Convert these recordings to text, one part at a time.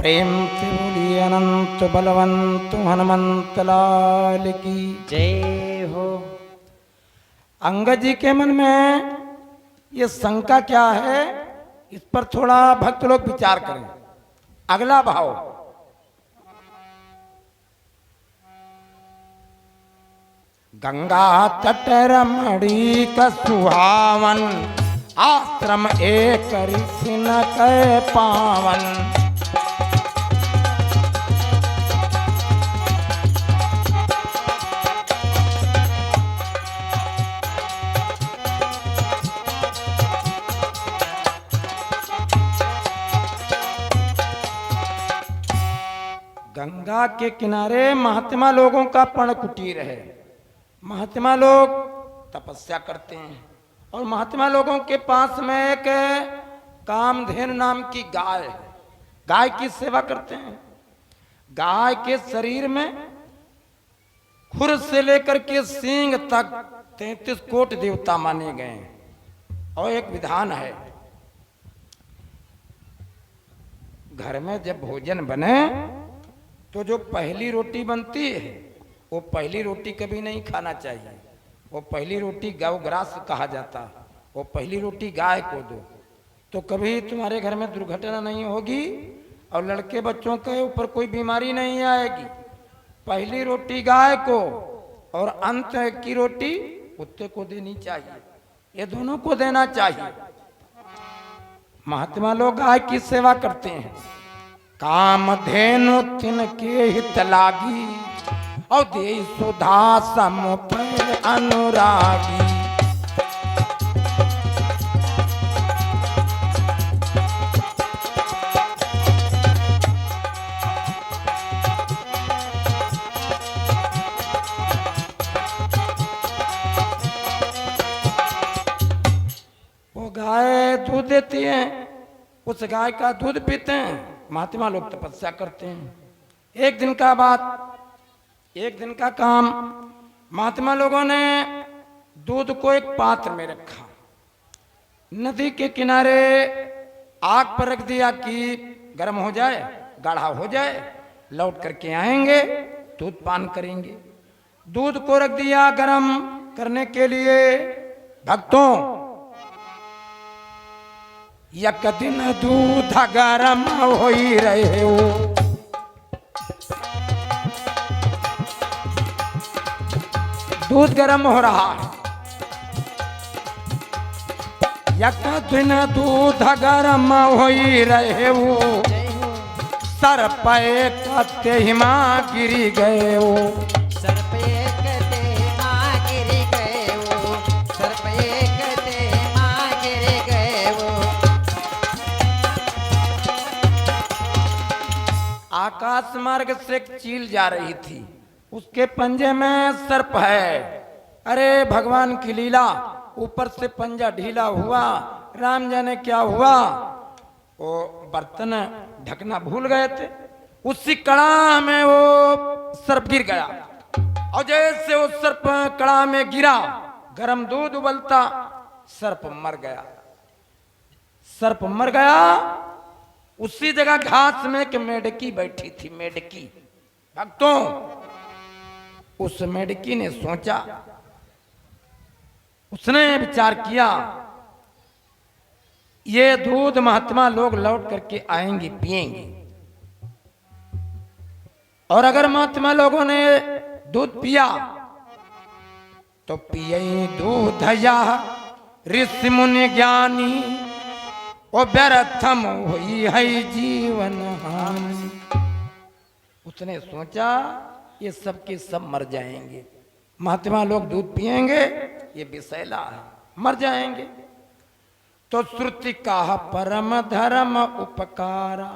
प्रेम से बोलिए अनंत बलवंत हनुमंत लाल की जय हो। अंगद जी के मन में ये शंका क्या है, इस पर थोड़ा भक्त लोग विचार करें। अगला भाव, गंगा तट रमणी का सुहावन, आश्रम एक ऋषि न कह पावन। गंगा के किनारे महात्मा लोगों का पर्ण कुटीर है। महात्मा लोग तपस्या करते हैं और महात्मा लोगों के पास में एक कामधेनु नाम की गाय है। गाय की सेवा करते हैं। गाय के शरीर में खुर से लेकर के सींग तक 33 कोटि देवता माने गए हैं। और एक विधान है, घर में जब भोजन बने तो जो पहली रोटी बनती है वो पहली रोटी कभी नहीं खाना चाहिए। वो पहली रोटी गौग्रास कहा जाता, वो पहली रोटी गाय को दो, तो कभी तुम्हारे घर में दुर्घटना नहीं होगी और लड़के बच्चों के ऊपर कोई बीमारी नहीं आएगी। पहली रोटी गाय को और अंत की रोटी कुत्ते को देनी चाहिए। ये दोनों को देना चाहिए। महात्मा लोग गाय की सेवा करते हैं। कामधेनु तिनके हित लागी और दे सुधा सम पर अनुरागी। वो गाय दूध देती है, उस गाय का दूध पीते हैं। महात्मा लोग तपस्या करते हैं। एक दिन का बात, एक दिन का काम, महात्मा लोगों ने दूध को एक पात्र में रखा, नदी के किनारे आग पर रख दिया कि गर्म हो जाए, गाढ़ा हो जाए, लौट करके आएंगे, दूध पान करेंगे। दूध को रख दिया गर्म करने के लिए। भक्तों, एक दिन दूध गरम हो ही रहे हो, दूध गरम हो रहा है। एक दिन दूध गरम हो ही रहे हो, सर पे कते हिमा गिरी गए हो। सर पे कते माँ गिर गए वो, सर पे कते माँ गिर गए वो। आकाश मार्ग से एक चील जा रही थी, उसके पंजे में सर्प है। अरे भगवान की लीला, ऊपर से पंजा ढीला हुआ, राम जाने क्या हुआ। वो बर्तन ढकना भूल गए थे, उसी कड़ा में वो सर्प गिर गया। और जैसे वो सर्प कड़ा में गिरा, गरम दूध उबलता, सर्प मर गया। सर्प मर गया। उसी जगह घास में एक मेढकी बैठी थी, मेढकी। भक्तों, उस मेढकी ने सोचा, उसने विचार किया, ये दूध महात्मा लोग लौट करके आएंगे, पिएंगे। और अगर महात्मा लोगों ने दूध पिया तो पिए दूध या ऋषि मुनि ज्ञानी, वो व्यर्थम हुई है जीवन हानि। उसने सोचा ये सब के सब मर जाएंगे, महात्मा लोग दूध पिएंगे, ये विषैला है, मर जाएंगे। तो श्रुति का परम धर्म उपकारा।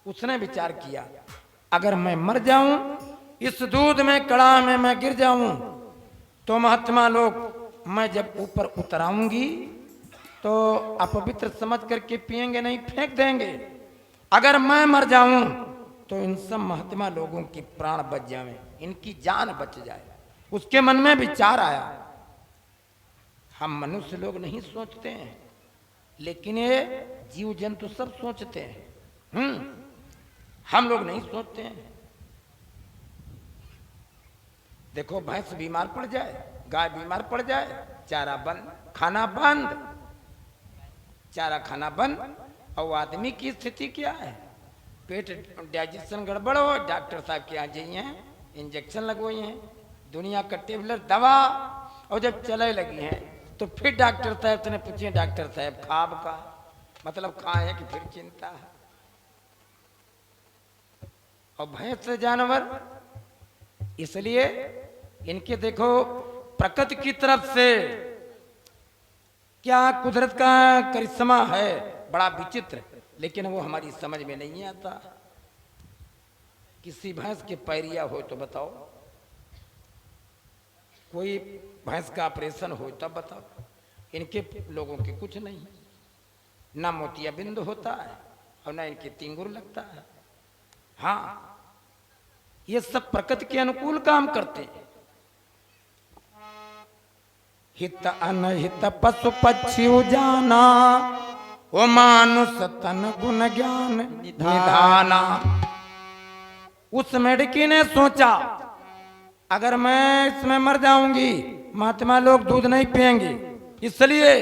उसने विचार किया, अगर मैं मर जाऊं, इस दूध में कड़ा में मैं गिर जाऊं, तो महात्मा लोग मैं जब ऊपर उतराऊंगी तो अपवित्र समझ करके पिएंगे नहीं, फेंक देंगे। अगर मैं मर जाऊं तो इन सब महात्मा लोगों की प्राण बच जाए, इनकी जान बच जाए। उसके मन में विचार आया, हम मनुष्य लोग नहीं सोचते हैं, लेकिन ये जीव जंतु सब सोचते हैं। हम लोग नहीं सोचते हैं। देखो भैंस बीमार पड़ जाए, गाय बीमार पड़ जाए, चारा बंद, खाना बंद, चारा खाना बंद, और आदमी की स्थिति क्या है? पेट डाइजेशन गड़बड़ हो, डॉक्टर साहब के यहाँ जाइए, इंजेक्शन लगवाई हैं, दुनिया का टेबलेट दवा, और जब चले लगी हैं तो फिर डॉक्टर साहब से पूछिए, डॉक्टर साहब खाब का मतलब कहाँ है कि फिर चिंता है। और भैंस जानवर इसलिए इनके देखो प्रकृति की तरफ से क्या कुदरत का करिश्मा है, बड़ा विचित्र, लेकिन वो हमारी समझ में नहीं आता। किसी भैंस के पैरिया हो तो बताओ, कोई भैंस का ऑपरेशन हो तब बताओ। इनके लोगों के कुछ नहीं, ना मोतिया बिंदु होता है और ना इनके तिंगुर लगता है। हाँ, ये सब प्रकृति के अनुकूल काम करते हैं। हित अनहित पशु पक्षी जाना, ओ मानुष तन गुण ज्ञान निधाना। उस मेढकी ने सोचा अगर मैं इसमें मर जाऊंगी, महात्मा लोग दूध नहीं पिएंगे, इसलिए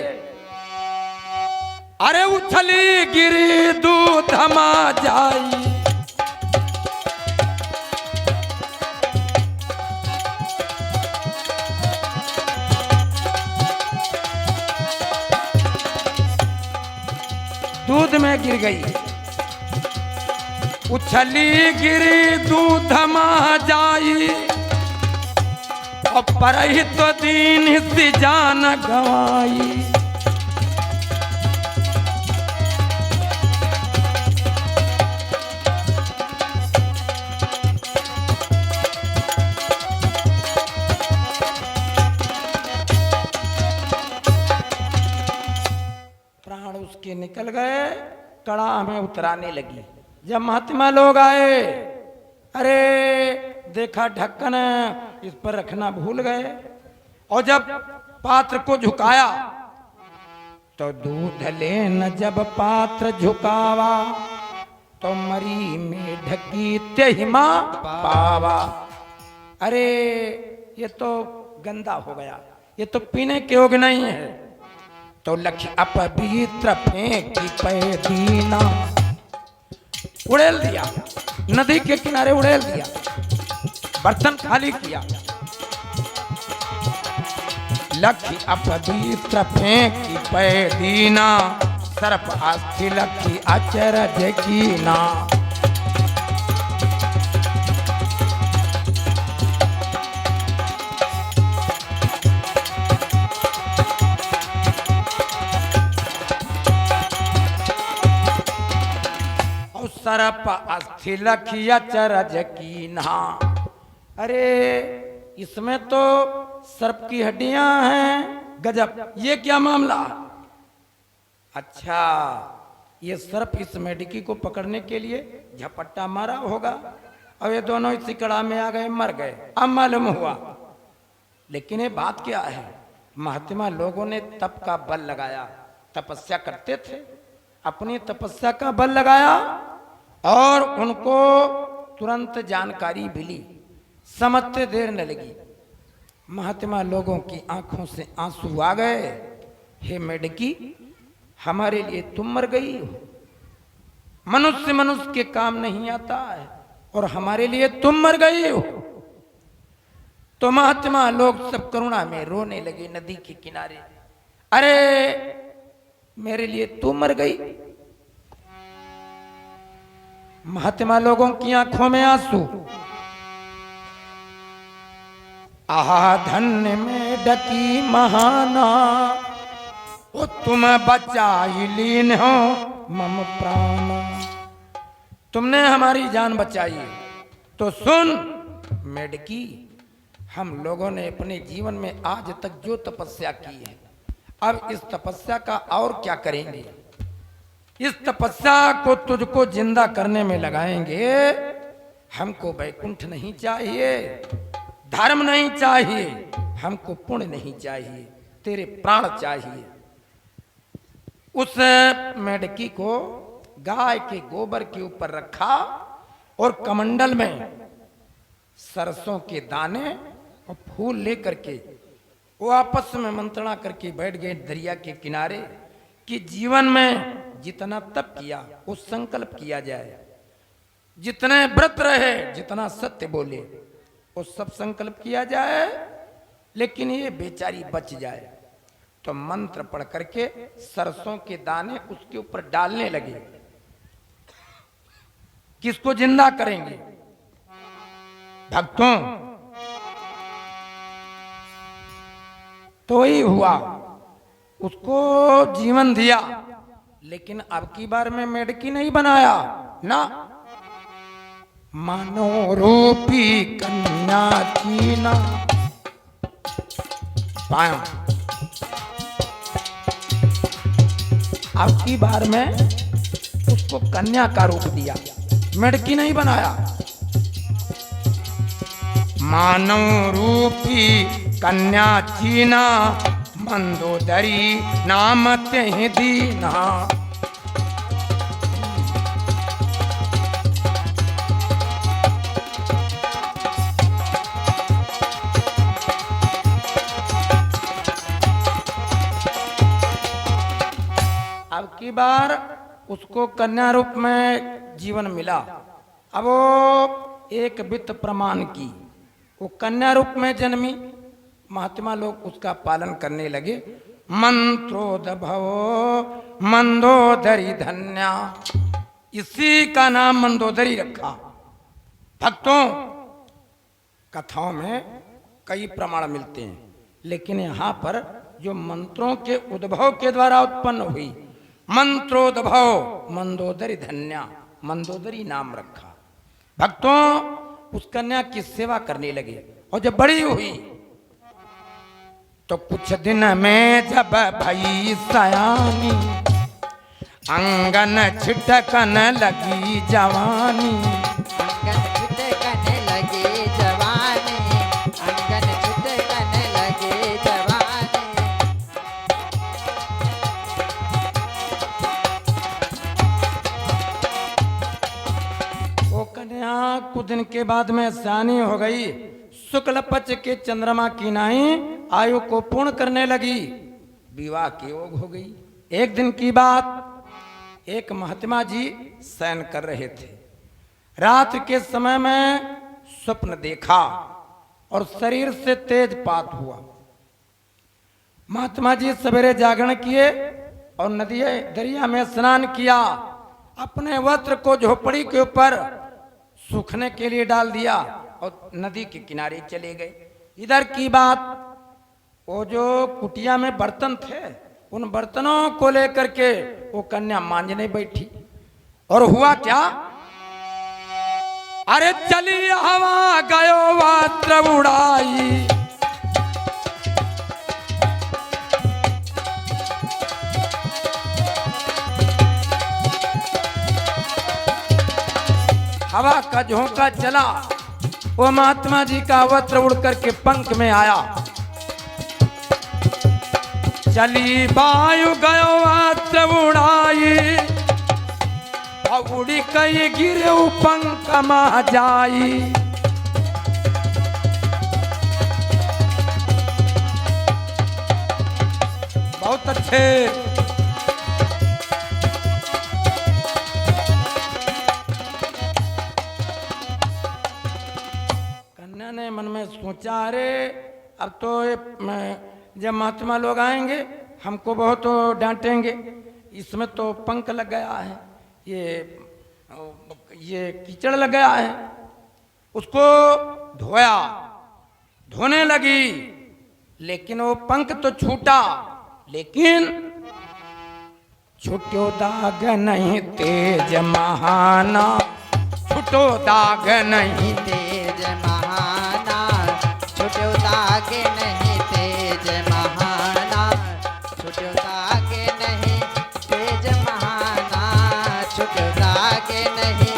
अरे उछली गिरी दूध थमा जाई। दूध में गिर गई, उछली गिरी दूध थमा जाई, और परहित दीन सी जान गवाई। प्राण उसके निकल गए, कड़ा में उतराने लगी। जब महात्मा लोग आए, अरे देखा ढक्कन इस पर रखना भूल गए, और जब पात्र को झुकाया तो दूध लेन जब पात्र झुकावा, तो मरी में ढकी त्यहिमा पावा। अरे ये तो गंदा हो गया, ये तो पीने के योग्य नहीं है। तो लक्ष्य अपवित्र फेंकी पैदीना, उड़ेल दिया, नदी के किनारे उड़ेल दिया, बर्तन खाली किया। लक्ष्य अपवित्र फेंकी पैदीना, सर्प आस्थि लक्ष्य अचरज कीना। सर्प अस्थि लखिया चरज कीना। अरे इसमें तो सर्प की हड्डियां हैं, गजब, ये क्या मामला? अच्छा, ये सर्प इस मेढकी को पकड़ने के लिए झपट्टा मारा होगा, और ये दोनों इसी कड़ा में आ गए, मर गए। अब मालूम हुआ, लेकिन ये बात क्या है? महात्मा लोगों ने तप का बल लगाया, तपस्या करते थे, अपनी तपस्या का बल लगाया, और उनको तुरंत जानकारी मिली, समझते देर न लगी। महात्मा लोगों की आंखों से आंसू आ गए। हे मेढकी, हमारे लिए तुम मर गई हो, मनुष्य के काम नहीं आता है, और हमारे लिए तुम मर गई हो। तो महात्मा लोग सब करुणा में रोने लगे नदी के किनारे। अरे मेरे लिए तू मर गई। महात्मा लोगों की आंखों में आंसू। आहा धन्य में डकी महाना, ओ तुम बचाई लीन हो मम प्राण। तुमने हमारी जान बचाई। तो सुन मेढकी, हम लोगों ने अपने जीवन में आज तक जो तपस्या की है, अब इस तपस्या का और क्या करेंगे? इस तपस्या को तुझको जिंदा करने में लगाएंगे। हमको वैकुंठ नहीं चाहिए, धर्म नहीं चाहिए, हमको पुण्य नहीं चाहिए, तेरे प्राण चाहिए। उस मेढकी को गाय के गोबर के ऊपर रखा और कमंडल में सरसों के दाने और फूल लेकर के वो आपस में मंत्रणा करके बैठ गए दरिया के किनारे कि जीवन में जितना तप किया वो संकल्प किया जाए, जितने व्रत रहे, जितना सत्य बोले वो सब संकल्प किया जाए, लेकिन ये बेचारी बच जाए। तो मंत्र पढ़ करके सरसों के दाने उसके ऊपर डालने लगे। किसको जिंदा करेंगे? भक्तों, तो ही हुआ, उसको जीवन दिया, लेकिन अब की बार में मेढकी नहीं बनाया ना। मानो रूपी कन्या की ना पाया, अब की बार में उसको कन्या का रूप दिया, मेढकी नहीं बनाया। मानव रूपी कन्या चीना मंदोदरी नाम ते दीना। अब की बार उसको कन्या रूप में जीवन मिला। अब वो एक वित्त प्रमाण की वो कन्या रूप में जन्मी। महात्मा लोग उसका पालन करने लगे। मंत्रोद्भवो मंदोदरी धन्या, इसी का नाम मंदोदरी रखा। भक्तों, कथाओं में कई प्रमाण मिलते हैं, लेकिन यहाँ पर जो मंत्रों के उद्भव के द्वारा उत्पन्न हुई, मंत्रोद्भव मंदोदरी धन्या, मंदोदरी नाम रखा। भक्तों, उस कन्या की सेवा करने लगे और जब बड़ी हुई तो कुछ दिन में जब भई सयानी, अंगन छिटकन लगी जवानी। अंगन छिटकने लगे जवानी, अंगन छिटकने लगे जवानी। वो कन्या कुछ दिन के बाद में सयानी हो गई। शुक्ल पक्ष के चंद्रमा की नाई आयु को पूर्ण करने लगी, विवाह की योग हो गई। एक दिन की बात, एक महात्मा जी शयन कर रहे थे। रात के समय में स्वप्न देखा और शरीर से तेजपात हुआ। महात्मा जी सवेरे जागरण किए और नदी दरिया में स्नान किया। अपने वस्त्र को झोपड़ी के ऊपर सूखने के लिए डाल दिया और नदी के किनारे चले गए। इधर की बात, वो जो कुटिया में बर्तन थे, उन बर्तनों को लेकर के वो कन्या मांजने बैठी। और हुआ क्या? अरे चली हवा गयो वस्त्र उड़ाई, हवा का झोंका चला, वो महात्मा जी का वस्त्र उड़ करके पंख में आया। चली वायु गयो वस्त्र उड़ाई, उड़ी कई गिरे पंख मा जाई। बहुत अच्छे। कन्या ने मन में सोचा, अरे अब तो जब महात्मा लोग आएंगे हमको बहुत तो डांटेंगे, इसमें तो पंख लग गया है, ये कीचड़ लग गया है। उसको धोया, धोने लगी, लेकिन वो पंख तो छूटा, लेकिन छुट्यो दाग नहीं तेज महाना, छुटो दाग नहीं तेज महाना, छुटो दाग नहीं तेज महाना, छुटो दाग नहीं तेज महाना, छुटो दाग नहीं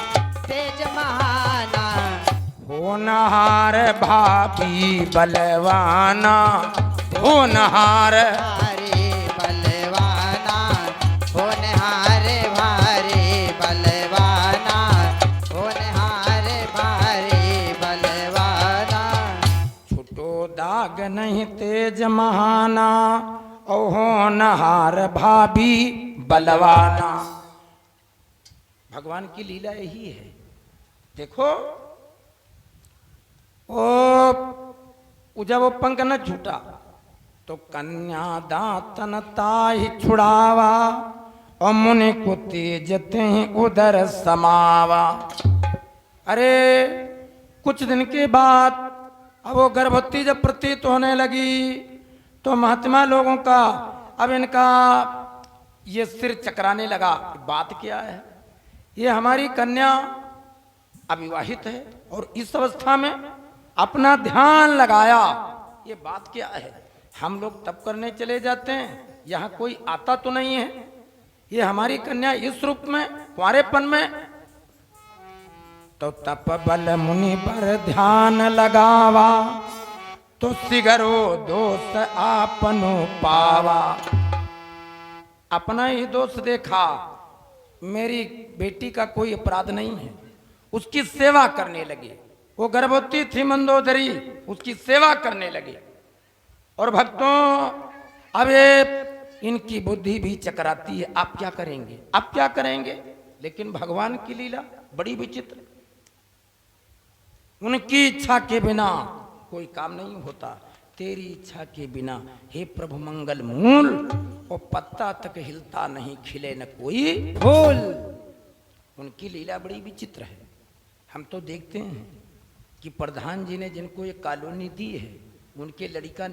तेज महाना। होनहार भाभी बलवाना, होनहार भारी बलवाना, होनहार भारी बलवाना, होनहार तेज महाना, ओहो नहार भाभी बलवाना। भगवान की लीला यही है। देखो ओ जब वो पंख न छूटा तो कन्या दातन ताहि छुड़ावा, और मुनि को तेजते उधर समावा। अरे कुछ दिन के बाद अब वो गर्भवती जब प्रतीत होने लगी तो महात्मा लोगों का अब इनका ये सिर चकराने लगा। बात क्या है, ये हमारी कन्या अविवाहित है और इस अवस्था में अपना ध्यान लगाया, ये बात क्या है। हम लोग तप करने चले जाते हैं, यहाँ कोई आता तो नहीं है, ये हमारी कन्या इस रूप में कुंवारेपन में। तो तप बल मुनि पर ध्यान लगावा, तो सिगरो दोष आपनो पावा। अपना ही दोष देखा, मेरी बेटी का कोई अपराध नहीं है, उसकी सेवा करने लगे। वो गर्भवती थी मंदोदरी, उसकी सेवा करने लगे। और भक्तों अब ये इनकी बुद्धि भी चकराती है, आप क्या करेंगे, आप क्या करेंगे। लेकिन भगवान की लीला बड़ी विचित्र, उनकी इच्छा के बिना कोई काम नहीं होता। तेरी इच्छा के बिना हे प्रभु मंगल मूल, और पत्ता तक हिलता नहीं, खिले न कोई फूल। उनकी लीला बड़ी विचित्र है। हम तो देखते हैं कि प्रधान जी ने जिनको ये कॉलोनी दी है, उनके लड़का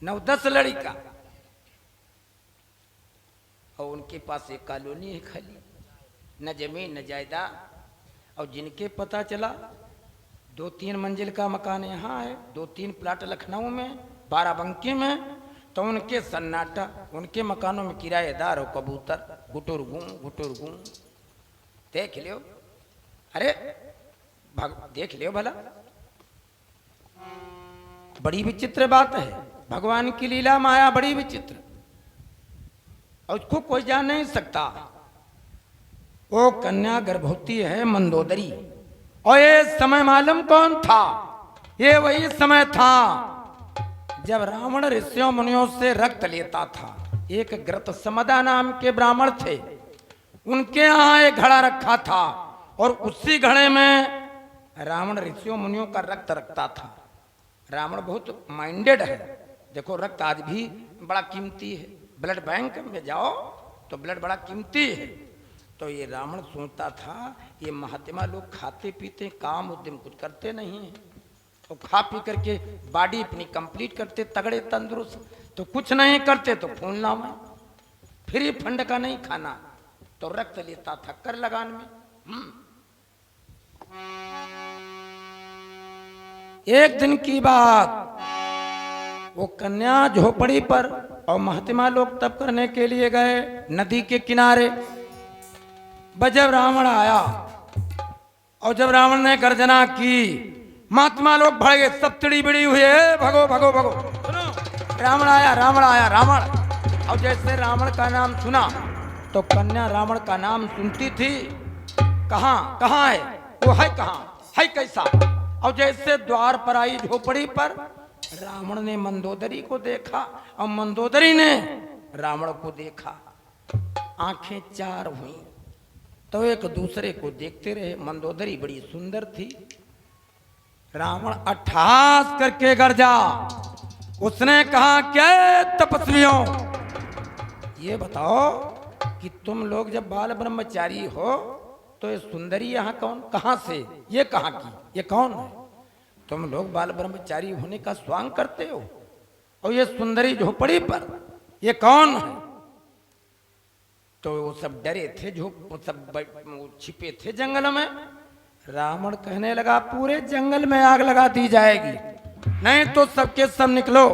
9-10 लड़का, और उनके पास एक कॉलोनी है खाली, न जमीन न जायदाद। और जिनके पता चला 2-3 मंजिल का मकान यहाँ है, 2-3 प्लाट लखनऊ में, बाराबंकी में, तो उनके सन्नाटा, उनके मकानों में किराएदार और कबूतर गुटुर गूं। देख लियो, अरे देख लियो भला, बड़ी विचित्र बात है। भगवान की लीला माया बड़ी विचित्र, और उसको कोई जान नहीं सकता। वो कन्या गर्भवती है मंदोदरी, और ये समय मालूम कौन था, ये वही समय था जब रावण ऋषियों मुनियों से रक्त लेता था। एक ग्रत समदा नाम के ब्राह्मण थे, उनके यहाँ एक घड़ा रखा था, और उसी घड़े में रावण ऋषियों मुनियों का रक्त रखता था। रावण बहुत माइंडेड है। देखो रक्त आज भी बड़ा कीमती है, ब्लड बैंक में जाओ तो ब्लड बड़ा कीमती है। तो ये रावण सोचता था ये महात्मा लोग खाते पीते काम उद्यम कुछ करते नहीं है, तो खा पी करके बॉडी अपनी कंप्लीट करते, तगड़े तंदुरुस्त, तो कुछ नहीं करते तो फूलना में, फ्री फंड का नहीं खाना, तो रक्त लेता था कर लगान में। एक दिन की बात, वो कन्या झोपड़ी पर और महात्मा लोग तप करने के लिए गए नदी के किनारे। जब रावण आया, और जब रावण ने गर्जना की, महात्मा लोग भड़ गए, सब चिड़ी बिड़ी हुए, भगो भगो भगो। रावण आया, रावण आया, रावण। और जैसे रावण का नाम सुना तो कन्या रावण का नाम सुनती थी, कहाँ कहाँ है वो, है कहाँ, है कैसा। और जैसे द्वार पर आई झोपड़ी पर, रावण ने मंदोदरी को देखा और मंदोदरी ने रावण को देखा। आंखें चार हुई तो एक दूसरे को देखते रहे। मंदोदरी बड़ी सुंदर थी। रावण अट्ठास करके गरजा, उसने कहा क्या तपस्वियों, ये बताओ कि तुम लोग जब बाल ब्रह्मचारी हो तो ये सुंदरी यहाँ कौन, कहाँ से, ये कहाँ की, ये कौन है। तुम लोग बाल ब्रह्मचारी होने का स्वांग करते हो, और ये सुंदरी झोपड़ी पर ये कौन है। तो वो सब डरे थे, वो सब छिपे थे जंगल में। रावण कहने लगा पूरे जंगल में आग लगा दी जाएगी, नहीं तो सबके सब निकलो।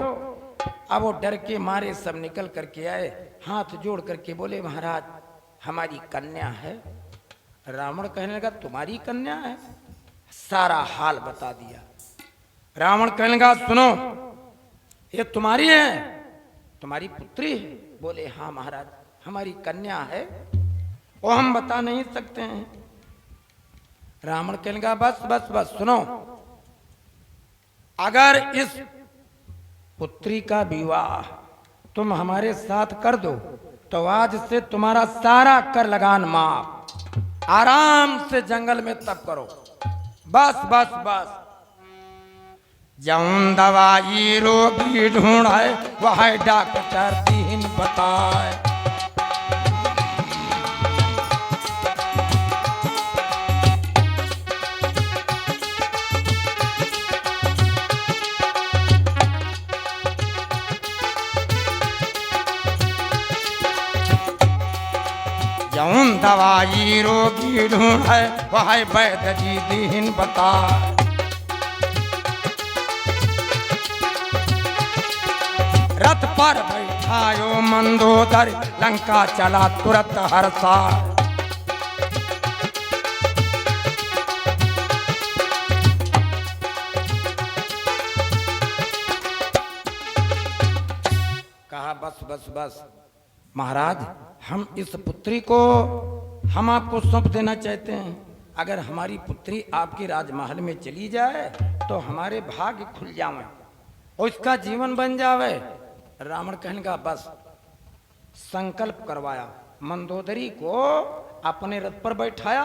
अब वो डर के मारे सब निकल करके आए, हाथ जोड़ करके बोले महाराज हमारी कन्या है। रावण कहने लगा तुम्हारी कन्या है, सारा हाल बता दिया। रावण कहने लगा सुनो ये तुम्हारी है, तुम्हारी पुत्री है। बोले हाँ महाराज हमारी कन्या है, वो हम बता नहीं सकते हैं। रावण कहने लगा बस बस बस सुनो, अगर इस पुत्री का विवाह तुम हमारे साथ कर दो तो आज से तुम्हारा सारा कर लगान माफ। आराम से जंगल में तप करो। बस बस बस। जौन दवाई रोगी ढूंढाए वह डॉक्टर दीन बताए। जौन दवाई रोगी ढूंढे वह वैद्य जी दीन बताए। रथ पर बैठायो मंदोदर लंका चला तुरंत हर्षा। कहा बस बस बस महाराज, हम इस पुत्री को हम आपको सौंप देना चाहते हैं। अगर हमारी पुत्री आपके राजमहल में चली जाए तो हमारे भाग्य खुल जावे और इसका जीवन बन जावे। रावण कहने का बस संकल्प करवाया, मंदोदरी को अपने रथ पर बैठाया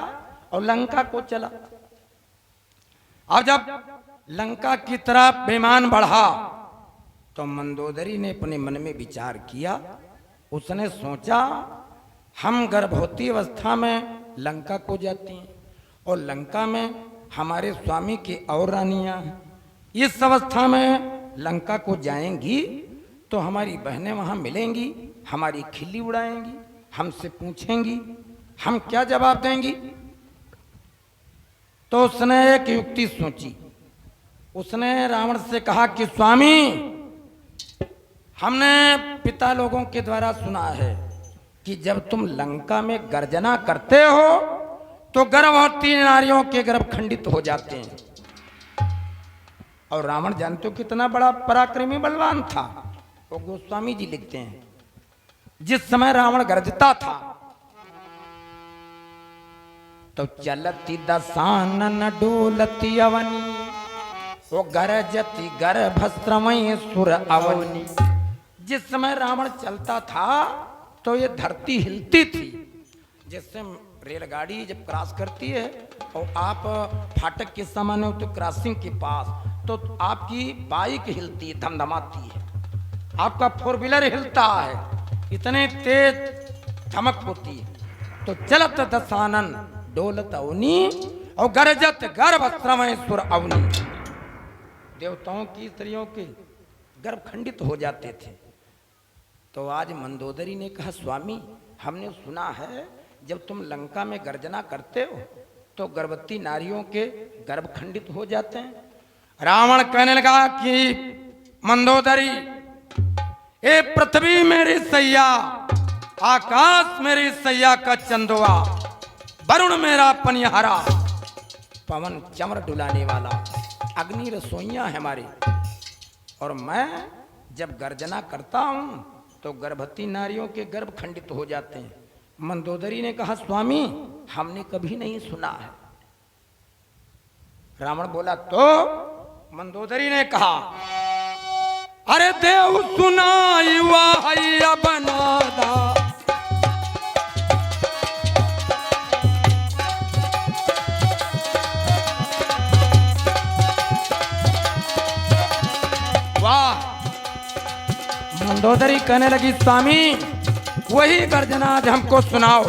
और लंका को चला। और जब लंका की तरफ विमान बढ़ा तो मंदोदरी ने अपने मन में विचार किया। उसने सोचा हम गर्भवती अवस्था में लंका को जाती हैं और लंका में हमारे स्वामी की और रानियां हैं। इस अवस्था में लंका को जाएंगी तो हमारी बहनें वहां मिलेंगी, हमारी खिल्ली उड़ाएंगी, हमसे पूछेंगी, हम क्या जवाब देंगी। तो उसने एक युक्ति सोची। उसने रावण से कहा कि स्वामी, हमने पिता लोगों के द्वारा सुना है कि जब तुम लंका में गर्जना करते हो तो गर्भवती नारियों के गर्भ खंडित हो जाते हैं। और रावण जानते हो कितना बड़ा पराक्रमी बलवान था। वो गोस्वामी जी लिखते हैं जिस समय रावण गर्जता था तो चलती दशानन डोलती अवनी, वो गरजती गर्भस्रमय सुर अवनी। जिस समय रावण चलता था तो ये धरती हिलती थी। जैसे रेलगाड़ी जब क्रॉस करती है और आप फाटक के सामने हो तो क्रॉसिंग के पास तो आपकी बाइक हिलती है, धमधमाती है, आपका फोर व्हीलर हिलता है, इतने तेज धमक होती है। तो चलत दशानन डोलत अवनी और गरजत गर्भस्रमय सुर अवनी। देवताओं की स्त्रियों के गर्भ खंडित हो जाते थे। तो आज मंदोदरी ने कहा स्वामी, हमने सुना है जब तुम लंका में गर्जना करते हो तो गर्भवती नारियों के गर्भ खंडित हो जाते हैं। रावण कहने लगा कि मंदोदरी, ए पृथ्वी मेरी सैया, आकाश मेरी सैया का चंदुआ, वरुण मेरा पनिहारा, पवन चमर डुलाने वाला, अग्नि रसोइया है हमारी। और मैं जब गर्जना करता हूं तो गर्भवती नारियों के गर्भ खंडित हो जाते हैं। मंदोदरी ने कहा स्वामी, हमने कभी नहीं सुना है। रावण बोला तो मंदोदरी ने कहा अरे देव सुनाई वाहिया बनादा, वाह। मंदोदरी कहने लगी स्वामी, वही गर्जना आज हमको सुनाओ।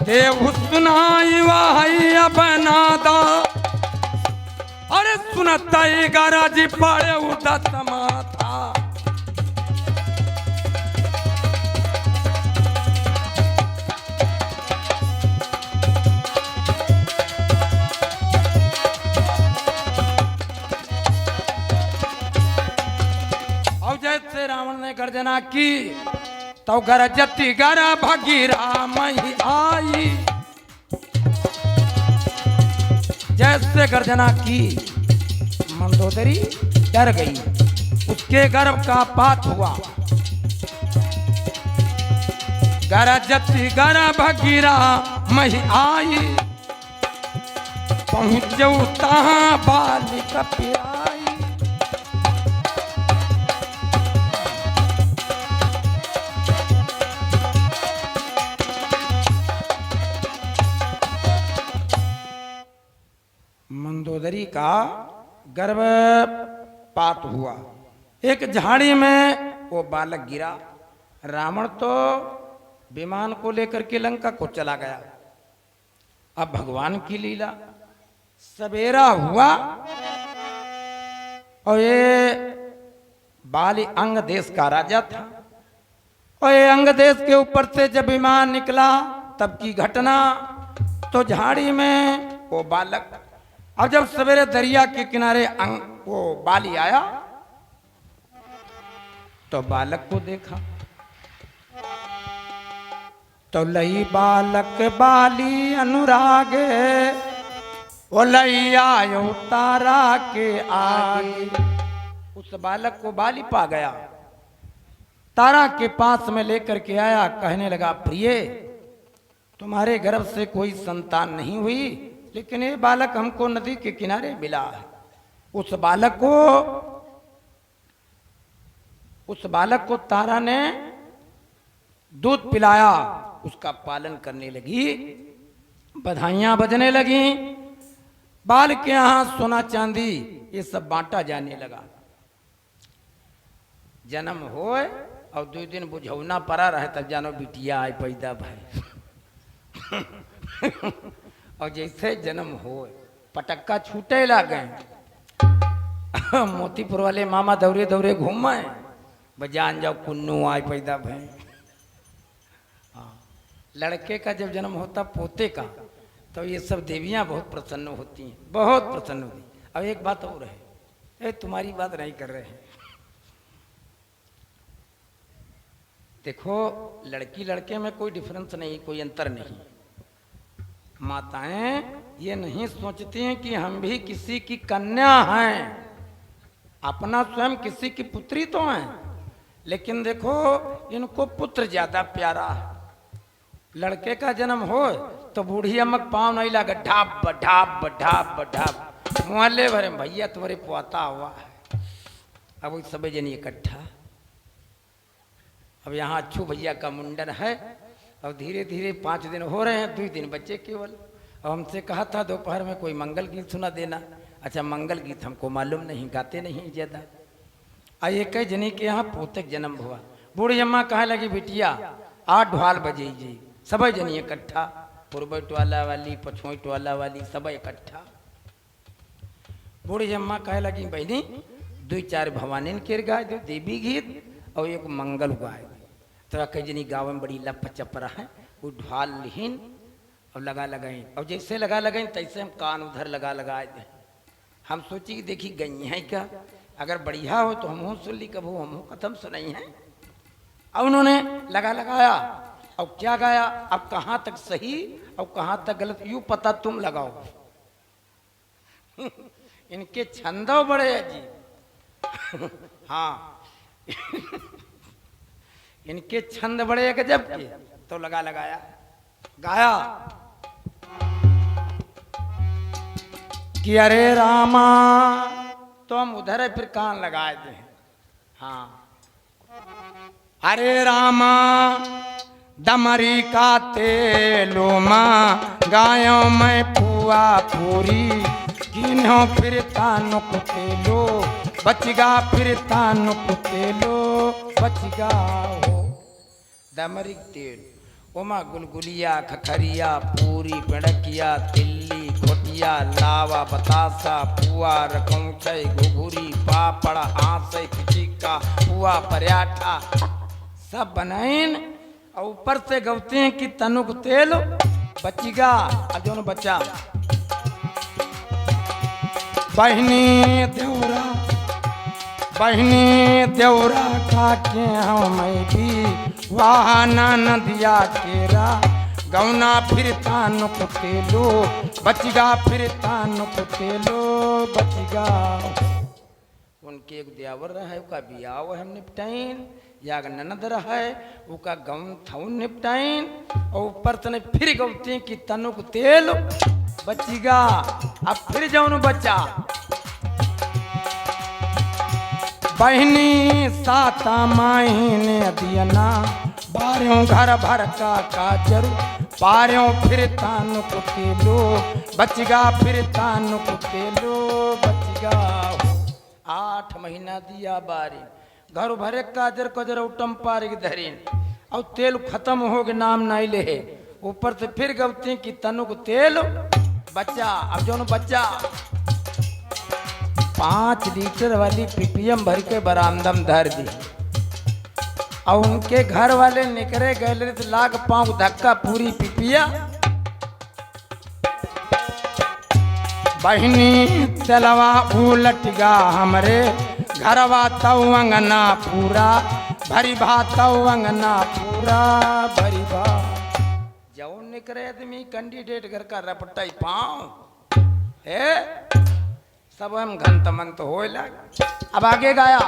देव सुनाई वाहिया बनादा, अरे सुनता ही गरज पड़े उदत माथा। और जैसे रावण ने गर्जना की तो गरजती गर भगीरा मही आई। जैसे गर्जना की मंदोदरी डर गई, उसके गर्भ का पात हुआ। गरजती गर भगीरा मही आई, पहुँचौ तहाँ बालिक पियाई। मंदोदरी का गर्भपात हुआ। एक झाड़ी में वो बालक गिरा। रावण तो विमान को लेकर के लंका को चला गया। अब भगवान की लीला, सवेरा हुआ और ये बाली अंग देश का राजा था और ये अंग देश के ऊपर से जब विमान निकला तब की घटना। तो झाड़ी में वो बालक, अब जब सवेरे दरिया के किनारे वो बाली आया तो बालक को देखा तो लई बालक बाली अनुराग, वो लई आयो तारा के आगे। उस बालक को बाली पा गया, तारा के पास में लेकर के आया। कहने लगा, प्रिय तुम्हारे गर्भ से कोई संतान नहीं हुई, लेकिन ये बालक हमको नदी के किनारे मिला है। उस बालक को तारा ने दूध पिलाया, उसका पालन करने लगी, बधाइयां बजने लगी। बाल के यहाँ सोना चांदी ये सब बांटा जाने लगा। जन्म होए और 2 दिन बुझौना पड़ा रहे तब जानो बिटिया आई पैदा भाई। और जैसे जन्म हो पटक्का छूटे लगे। मोतीपुर वाले मामा दौरे दौरे घूमे, बजान जाओ कुन्नू आय पैदा भाई। लड़के का जब जन्म होता पोते का, तो ये सब देवियां बहुत प्रसन्न होती हैं, बहुत प्रसन्न होती। अब एक बात और है, तुम्हारी बात नहीं कर रहे हैं। देखो, लड़की लड़के में कोई डिफरेंस नहीं, कोई अंतर नहीं। माताएं ये नहीं सोचती हैं कि हम भी किसी की कन्या हैं, अपना स्वयं किसी की पुत्री तो हैं, लेकिन देखो इनको पुत्र ज्यादा प्यारा है। लड़के का जन्म हो तो बूढ़ी अम्मक पाँव नहीं लगा, ढाप ढाप ढाप ढाप, मोहल्ले भरे भैया तुम्हारे पोता हुआ है। अब वो सब जन इकट्ठा। अब यहाँ अच्छू भैया का मुंडन है और धीरे धीरे 5 दिन हो रहे हैं, 2 दिन बच्चे केवल। और हमसे कहा था दोपहर में कोई मंगल गीत सुना देना। अच्छा, मंगल गीत हमको मालूम नहीं, गाते नहीं ज्यादा। आइए कई जनी के यहाँ पोतक जन्म हुआ। बूढ़ी अम्मा कहे लगी, बिटिया 8 ढोल बजे जी, सब जनी इकट्ठा, पूर्व टोला वाली, पछुई टोला वाली, सब इकट्ठा। बूढ़ी अम्मा कहे लगी, बहनी 2-4 भवानी के गाय दो, देवी गीत और एक मंगल गाय। तो कई जनी गाँव में बड़ी लप चपरा है, वो ढोल लिहीन और लगा लगाई। और जैसे लगा लगाई तैसे हम कान उधर लगा लगाए दे। हम सोची कि देखी गई है क्या, अगर बढ़िया हो तो हम सुन ली, कब हम कथम सुनाई है। अब उन्होंने लगा लगाया और क्या गाया, अब कहाँ तक सही और कहाँ तक गलत यूं पता तुम लगाओ। इनके छंदो बड़े हैं जी। हाँ, इनके छंद बड़े गजब के। तो लगा लगाया, गाया कि अरे रामा, तो हम उधर फिर कान लगाए थे। हाँ, अरे रामा दमरी का तेलो माँ गायों में पुआ पूरी, गिनो फिर तानुक तेलो बचगा, फिर तानुक तेलो बचगा हो। दमरी तेल ओमा गुलगुलिया, खखरिया, पूरी, पिड़किया, तिल्ली, खोटिया, लावा, बतासा, पुआ, रकौछई, घुघुरी, पापड़, आंसे, पिचिका, पुआ, पराठा सब बनाइन। और ऊपर से गवते हैं कि तनुक तेल बचीगा। अजोन बच्चा बहनी देवरा का के हम भी वाहना नदिया केरा, गौना फिर तानुक तेलो बचगा, फिर तानुक तेलो बचगा। उनके एक देवर रहे, उका बियाह हम निपटाइन, या ननद रहे उका गौन थौन निपटाइन। और ऊपर तने फिर गौते कि तनुक तेल बच्चीगा अब फिर जाऊन बच्चा बहनी साता महीने दियना बारियों घर भर का काजरू पारियों फिर तानु कुतेलो बचगा फिर तानु कुतेलो बचगा 8 महीना दिया बारी घर भरे काजर कजर उटम पारिक धरीन और तेल खत्म हो गए नाम नहीं ले ऊपर से फिर गवती की तनुक तेल बच्चा अब जो बच्चा 5 लीटर वाली पीपीएम भर के बरामदम धर दी और उनके घर वाले निकले गए तो लाग पांव धक्का पूरी पीपिया बहनी चलवा उलट गा हमरे घरवा तऊ अंगना पूरा भरी भात अंगना पूरा भरी भा जाओ निकले आदमी कैंडिडेट घर का रपटाई पाँव है सब हम घंत मंत हो लगा अब आगे गाया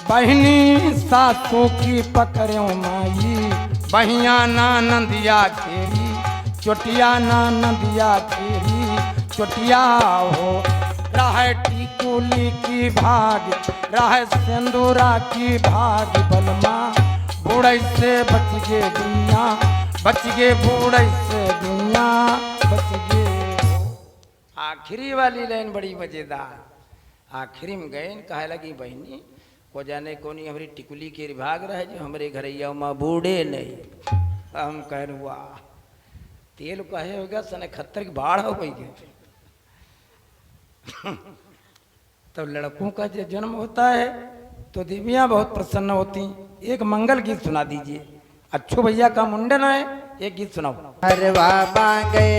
बहनी सासों की पकड़ो माई बहिया ना नंदिया खेरी चोटिया ना नंदिया खेरी चोटिया हो राह टिकुली की भाग राह सिंदूरा की भाग बलमा बूढ़ से बच गे दुनिया बच गे बूढ़ से दुनिया बच गे। आखिरी वाली लाइन बड़ी मजेदार आखिरी में गए कहे लगी बहनी को जाने कोनी हमारी टिकुली के विभाग रहे जो हमारे घरैया माँ बूढ़े नहीं हम कह हुआ तेल कहे होगा सन 71 की बाढ़ हो गई के तो लड़कों का जो जन्म होता है तो देवियाँ बहुत प्रसन्न होती। एक मंगल गीत सुना दीजिए अच्छो भैया का मुंडन है एक गीत सुनाओ। हरवा मांगे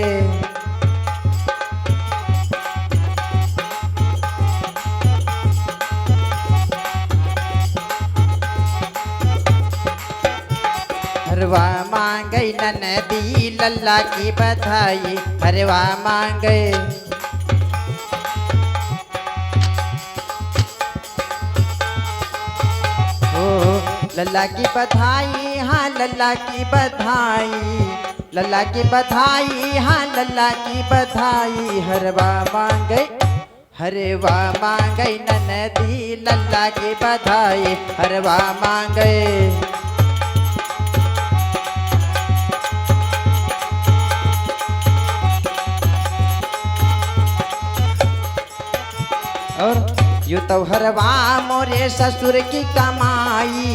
हरवा मांगे ननदी लल्ला की बधाई हरवा मांगे लल्ला की बधाई हाँ लल्ला की बधाई लल्ला की बधाई हाँ लल्ला की बधाई हरवा मांगे हरवा मांगे ननदी लल्ला की बधाई हरवा मांगे। और यू तो हरवा मोरे ससुर की कमाई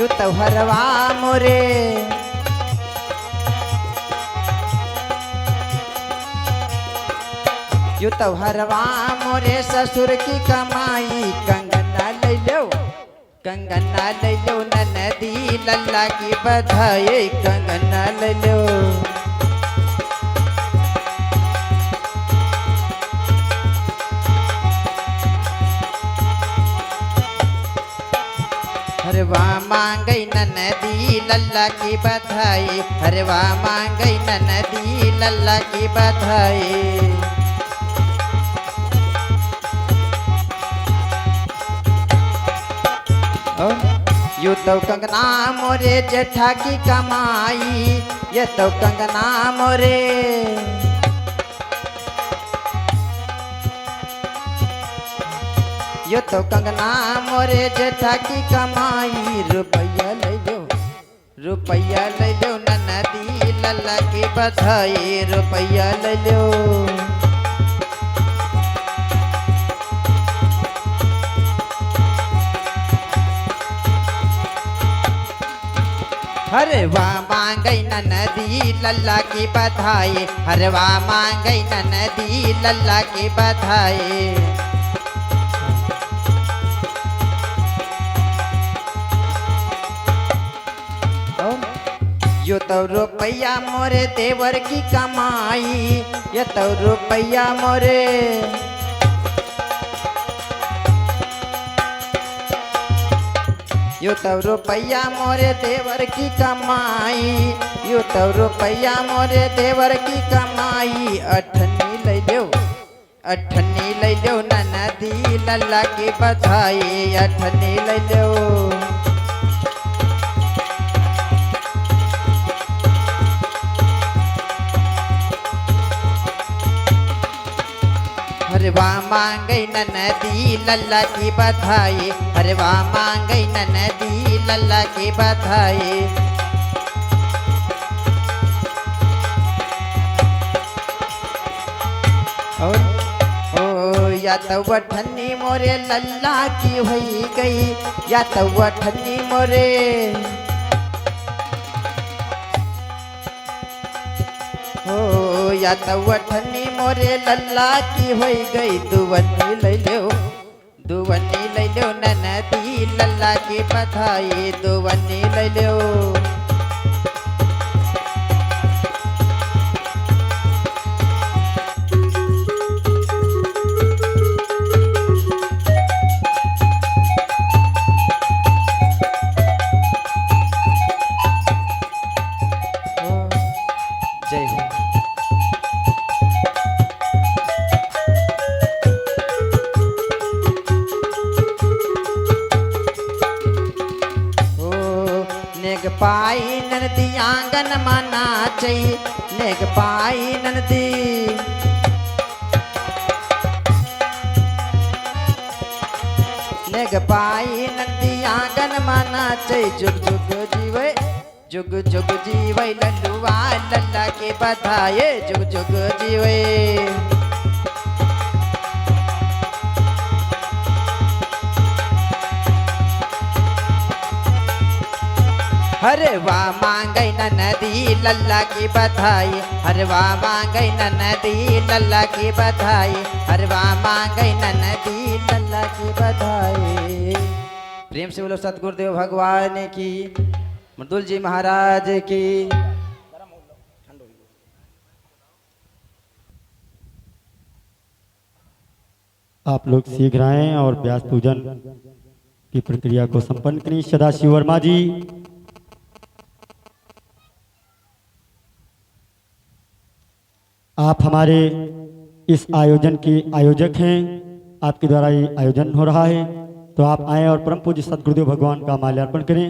यू तो हरवा मोरे यू तो हरवा मोरे ससुर की कमाई कंगना ले लो ननदी लल्ला की बधाई कंगना ले लो। हरवा मांगई ननदी लल्ला की बधाई हरवा मांगई ननदी लल्ला की बधाई। यू तो कंगना मोरे जेठा की कमाई ये तो कंगना मोरे यो तो कंगना मोरे जेठा की कमाई रुपया ले लो ननदी लल्ला की बधाई रुपया ले लो। हरवा मांगई ननदी लल्ला की बधाई हरवा मांगई ननदी लल्ला की बधाई। यो तो रुपया मोरे देवर की कमाई ये तो रुपया मोरे यो तो रुपया मोरे देवर की कमाई यो तो रुपया मोरे देवर की कमाई। अठनी ले लो ननदी लल्ला की बधाई अठनी ले लो। अरे वाह मांगई ननदी लल्ला की बधाई, अरे वाह मांगई ननदी लल्ला की बधाई। और ओ या तो वठनी मोरे लल्ला की हुई गई, या तो वठनी मोरे हो, या तो वठनी मोरे लल्ला की हुई गई। दुवनी ले लो, दुवनी ले लो ननदी लल्ला की बधाई, दुवनी ले लो। जय हो। नेग पाई ननदी आंगन माना चाहिए, नेग पाई ननदी नेग पाई ननदी आंगन माना चाहिए। जुग जुग जीवे, जुग जुग जीवे लल्लुआ लल्ला के बधाई, जुग जुग जीवे। हरे वाह मांगई ननदी लल्ला की बधाई, हरे वाह मांगई ननदी लल्ला की बधाई, हरे वाह मांगई ननदी लल्ला की बधाई। प्रेम से बोलो सतगुरुदेव भगवान की, मृदुल जी महाराज की। आप लोग शीघ्र आएं और व्यास पूजन की प्रक्रिया को संपन्न करें। सदाशिव वर्मा जी, आप हमारे इस आयोजन के आयोजक हैं, आपके द्वारा ये आयोजन हो रहा है, तो आप आएं और परम पूज्य सतगुरुदेव भगवान का माल्यार्पण करें।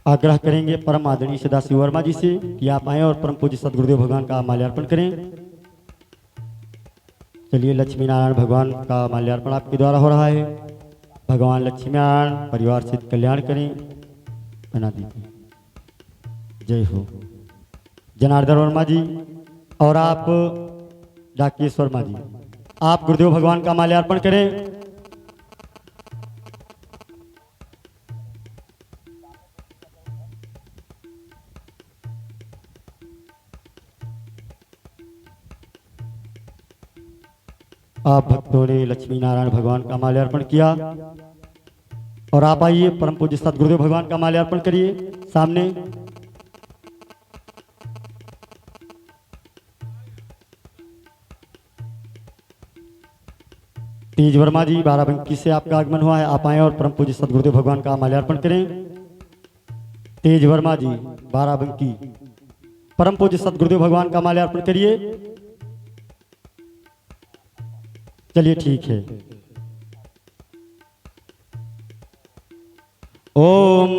आग्रह करेंगे परम आदरणीय सदाशिव वर्मा जी से कि आप आएं और परम पूज्य सतगुरुदेव भगवान का माल्यार्पण करें। चलिए, लक्ष्मी नारायण भगवान का माल्यार्पण आपके द्वारा हो रहा है। भगवान लक्ष्मी नारायण परिवार से कल्याण करें। बना दीजिए। जय हो। जनार्दन वर्मा जी और आप राकेश वर्मा जी, आप गुरुदेव भगवान का माल्यार्पण करें। आप भक्तों ने लक्ष्मी नारायण भगवान का माल्यार्पण किया और आप आइए परम पूज्य सतगुरुदेव भगवान का माल्यार्पण करिए सामने। तेज वर्मा जी बाराबंकी से आपका आगमन हुआ है, आप आए और परम पूज्य सतगुरुदेव भगवान का माल्यार्पण करें। तेज वर्मा जी बाराबंकी, परम पूज्य सतगुरुदेव भगवान का माल्यार्पण करिए। चलिए ठीक है। ओम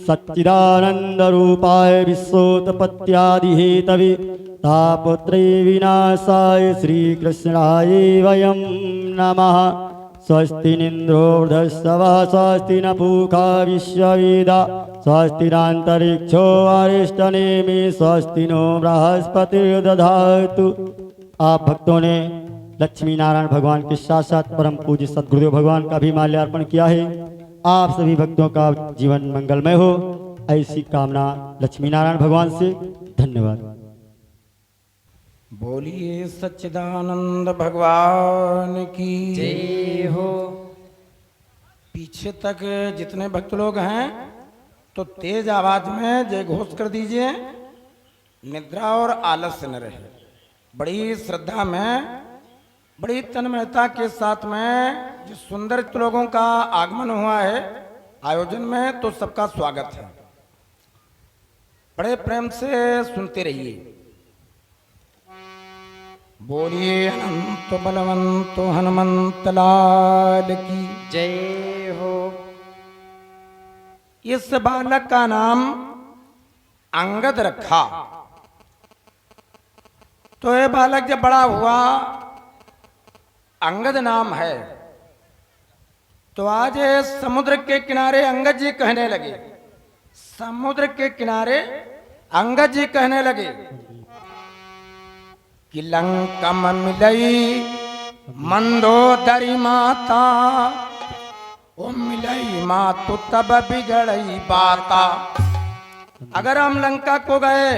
सच्चिदानंद रूपाय विश्वोत्पत्त्यादि हेतवे तापत्रय विनाशाय श्री कृष्णाय वयं नमः। स्वस्ति निन्द्रो वृधस्तवः स्वस्ति न पूषा विश्ववेदा स्वस्ति नान्तरिक्षो अरिष्टनेमि स्वस्ति नो बृहस्पतिर्दधातु। आप भक्तों ने लक्ष्मी नारायण भगवान के साथ साथ परम पूज्य सतगुरुदेव भगवान का भी माल्यार्पण किया है। आप सभी भक्तों का जीवन मंगलमय हो, ऐसी कामना लक्ष्मी नारायण भगवान से। धन्यवाद। बोलिए सच्चिदानंद भगवान की जय हो। पीछे तक जितने भक्त लोग हैं तो तेज आवाज में जय घोष कर दीजिए। निद्रा और आलस्य न रहे। बड़ी श्रद्धा में, बड़ी तन्मयता के साथ में जिस सुंदर लोगों का आगमन हुआ है आयोजन में, तो सबका स्वागत है। बड़े प्रेम से सुनते रहिए। बोलिए अनंत बलवंत हनुमंत लाल की जय हो। इस बालक का नाम अंगद रखा। तो ये बालक जब बड़ा हुआ, अंगद नाम है, तो आज समुद्र के किनारे अंगद जी कहने लगे, समुद्र के किनारे अंगद जी कहने लगे कि लंका में मिलई मंदोदरी माता, ओ मिलई मातु तब बिगड़ई बाता। अगर हम लंका को गए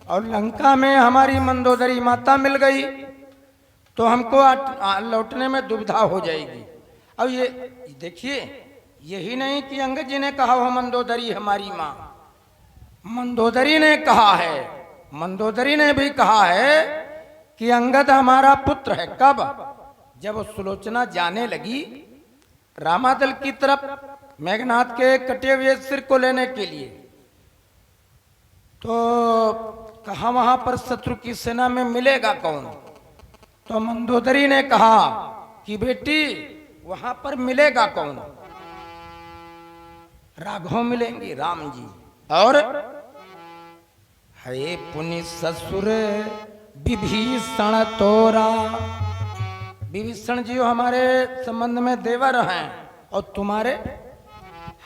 और लंका में हमारी मंदोदरी माता मिल गई तो हमको लौटने में दुविधा हो जाएगी। अब ये देखिए, यही नहीं कि अंगद जी ने कहा वो मंदोदरी हमारी माँ, मंदोदरी ने कहा है, मंदोदरी ने भी कहा है कि अंगद हमारा पुत्र है। कब? जब वो सुलोचना जाने लगी रामादल की तरफ मेघनाथ के कटे हुए सिर को लेने के लिए, तो कहा वहां पर शत्रु की सेना में मिलेगा कौन? तो मंदोदरी ने कहा कि बेटी वहां पर मिलेगा कौन? राघव मिलेंगे, राम जी। और हे पुनि ससुर विभीषण तोरा, विभीषण जी हमारे संबंध में देवर हैं, और तुम्हारे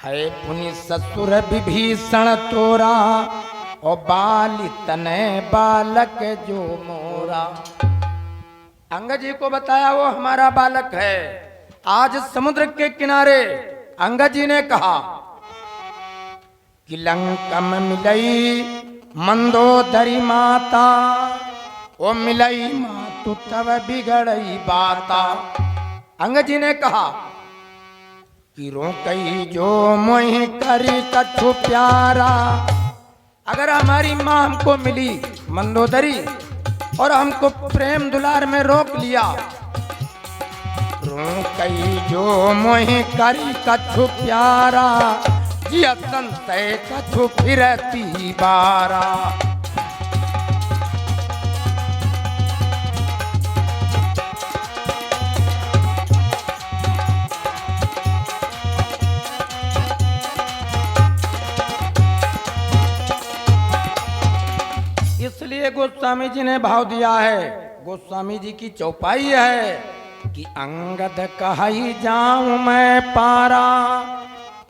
है पुनि ससुर विभीषण तोरा, और बाली तने बालक जो मोरा। अंगद जी को बताया वो हमारा बालक है। आज समुद्र के किनारे अंगद जी ने कहा कि लंका में मिलई मंदोदरी माता, ओ मिलई मातु तब बिगड़ई बाता। अंगद जी ने कहा कि रोकई जो मोहि करी कछु प्यारा। अगर हमारी माँ हमको मिली मंदोदरी और हमको प्रेम दुलार में रोक लिया, रोकई जो मोहि करी कछु प्यारा, जिया संशय कछु फिरती बारा। इसलिए गोस्वामी जी ने भाव दिया है, गोस्वामी जी की चौपाई है कि अंगद कहाई जाऊं मैं पारा,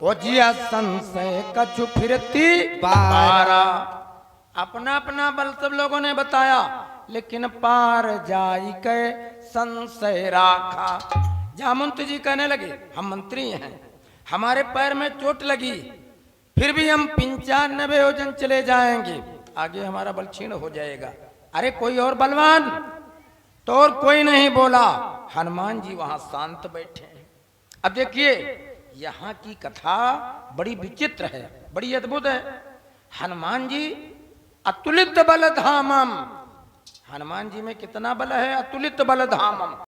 ओ जिया संशय कछु फिरती पारा। अपना अपना बल सब लोगों ने बताया, लेकिन पार जाई के संशय राखा। जामंत जी कहने लगे हम मंत्री हैं, हमारे पैर में चोट लगी, फिर भी हम 95 योजन चले जाएंगे, आगे हमारा बल क्षीण हो जाएगा। अरे कोई और बलवान? तो और कोई नहीं बोला। हनुमान जी वहां शांत बैठे हैं। अब देखिए यहाँ की कथा बड़ी विचित्र है, बड़ी अद्भुत है। हनुमान जी अतुलित बल धामम, हनुमान जी में कितना बल है? अतुलित बल धामम।